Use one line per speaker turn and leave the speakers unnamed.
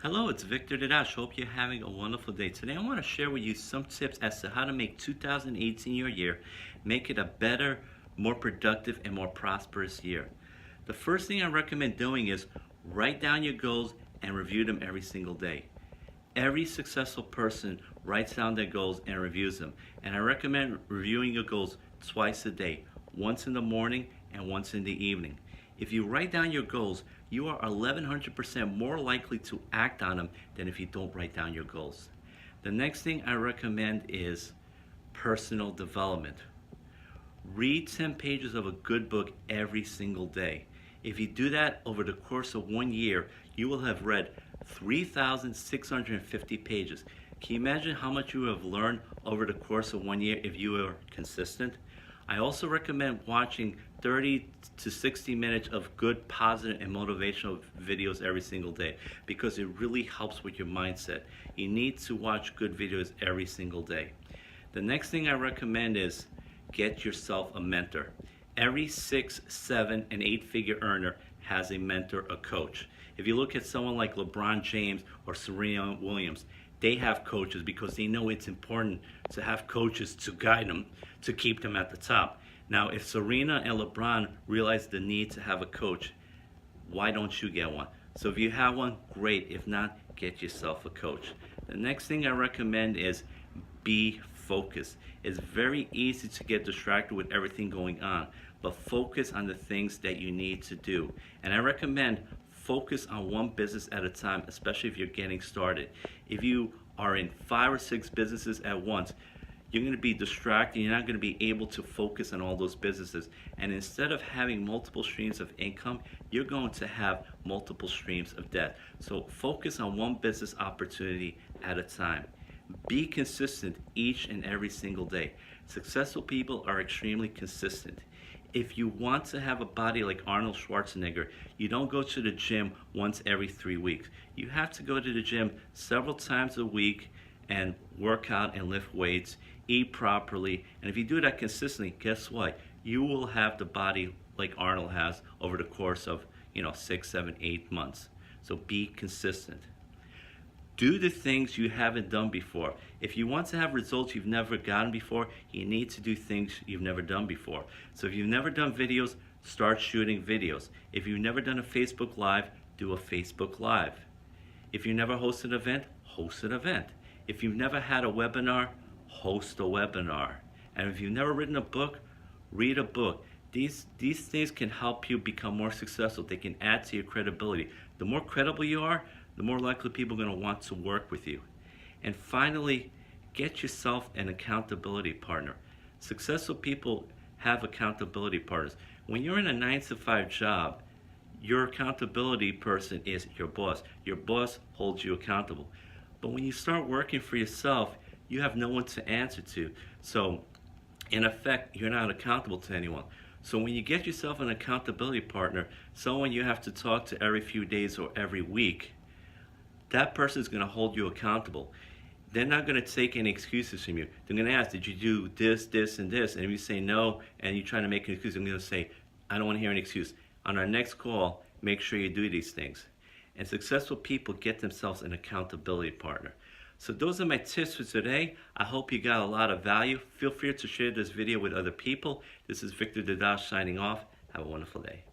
Hello, it's Victor Didash. Hope you're having a wonderful day. Today I want to share with you some tips as to how to make 2018 your year, make it a better, more productive, and more prosperous year. The first thing I recommend doing is write down your goals and review them every single day. Every successful person writes down their goals and reviews them. And I recommend reviewing your goals twice a day, once in the morning and once in the evening. If you write down your goals, you are 1100% more likely to act on them than if you don't write down your goals. The next thing I recommend is personal development. Read 10 pages of a good book every single day. If you do that over the course of 1 year, you will have read 3,650 pages. Can you imagine how much you have learned over the course of 1 year if you are consistent? I also recommend watching 30 to 60 minutes of good, positive, and motivational videos every single day because it really helps with your mindset. You need to watch good videos every single day. The next thing I recommend is get yourself a mentor. Every 6, 7, and 8-figure earner has a mentor, a coach. If you look at someone like LeBron James or Serena Williams, they have coaches because they know it's important to have coaches to guide them, to keep them at the top. Now, if Serena and LeBron realize the need to have a coach, why don't you get one? So if you have one, great. If not, get yourself a coach. The next thing I recommend is be focused. It's very easy to get distracted with everything going on, but focus on the things that you need to do. And I recommend focus on one business at a time, especially if you're getting started. If you are in 5 or 6 businesses at once, you're going to be distracted. You're not going to be able to focus on all those businesses. And instead of having multiple streams of income, you're going to have multiple streams of debt. So focus on one business opportunity at a time. Be consistent each and every single day. Successful people are extremely consistent. If you want to have a body like Arnold Schwarzenegger, you don't go to the gym once every 3 weeks. You have to go to the gym several times a week and work out and lift weights, eat properly. And if you do that consistently, guess what? You will have the body like Arnold has over the course of 6, 7, 8 months. So be consistent. Do the things you haven't done before. If you want to have results you've never gotten before, you need to do things you've never done before. So if you've never done videos, start shooting videos. If you've never done a Facebook Live, do a Facebook Live. If you've never hosted an event, host an event. If you've never had a webinar, host a webinar. And if you've never written a book, read a book. These things can help you become more successful. They can add to your credibility. The more credible you are, the more likely people are going to want to work with you. And finally, get yourself an accountability partner. Successful people have accountability partners. When you're in a 9-to-5 job, your accountability person is your boss. Your boss holds you accountable. But when you start working for yourself, you have no one to answer to. So, in effect, you're not accountable to anyone. So when you get yourself an accountability partner, someone you have to talk to every few days or every week, that person is going to hold you accountable. They're not going to take any excuses from you. They're going to ask, did you do this, this, and this? And if you say no, and you try to make an excuse, I'm going to say, I don't want to hear an excuse. On our next call, make sure you do these things. And successful people get themselves an accountability partner. So those are my tips for today. I hope you got a lot of value. Feel free to share this video with other people. This is Victor Didash signing off. Have a wonderful day.